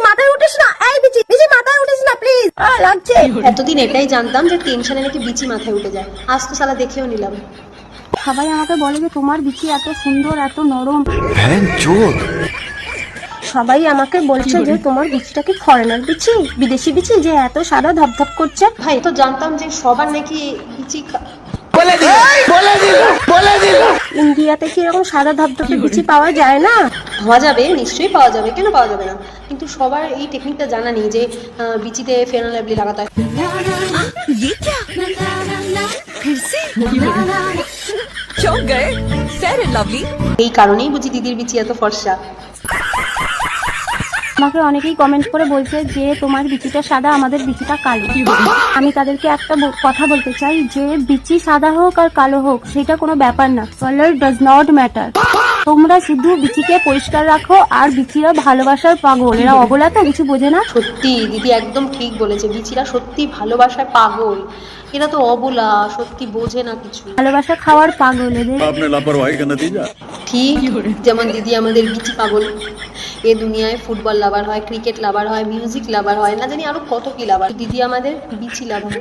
মাথায় উঠিস না, এই বিচি বিচি মাথায় উঠিস না প্লিজ, লাগছে। এতদিন এটাই জানতাম যে টেনশনে নাকি বিচি মাথায় উঠে যায়, আজ তো সালা দেখেও নিলাম। সবাই আমাকে বলে যে তোমার বিচি এত সুন্দর, এত নরম। সবাই আমাকে বলছে যে তোমার বিচিটা কি ফরেনার বিচি, বিদেশি বিচি, যে এত সাদা ধপধপ করছে। ভাই তো জানতাম যে সবার নাকি বিচি ইন্ডিয়াতে কি এরকম সাদা ধপধপে বিচি পাওয়া যায় না? পাওয়া যাবে, নিশ্চয়ই পাওয়া যাবে, কেন পাওয়া যাবে না, কিন্তু সবার এই টেকনিকটা জানা নেই যে বিচিতে ফেয়ার অ্যান্ড লাভলি লাগাতে হয়। ये क्या फिर से चौंक गए फेयर एंड लवली। এই কারণেই বুঝি দিদির বিচি এত ফর্সা। আমাকে অনেকেই কমেন্ট করে বলছে যে তোমার বিচিটা সাদা, আমাদের বিচিটা কালো। আমি তাদেরকে একটা কথা বলতে চাই যে বিচি সাদা হোক আর কালো হোক সেটা কোনো ব্যাপার না, কালার ডাজ নট ম্যাটার। তোমরা শুধু বিচিকে পরিষ্কার রাখো, আর বিচিরা ভালোবাসার পাগল, এরা অবলা তো কিছু বোঝে না। সত্যি দিদি একদম ঠিক বলেছে, বিচিরা সত্যি ভালোবাসায় পাগল, এরা তো অবলা, সত্যি বোঝে না কিছু, ভালোবাসা খাওয়ার পাগল এদের। आपने लापरवाही का नतीजा। ঠিক যেমন দিদি আমাদের বিচি পাগল। এ দুনিয়ায় ফুটবল লাভার হয়, ক্রিকেট লাভার হয়, মিউজিক লাভার হয়, না জানি আরো কত কি লাভার, দিদি আমাদের বিচি লাভার।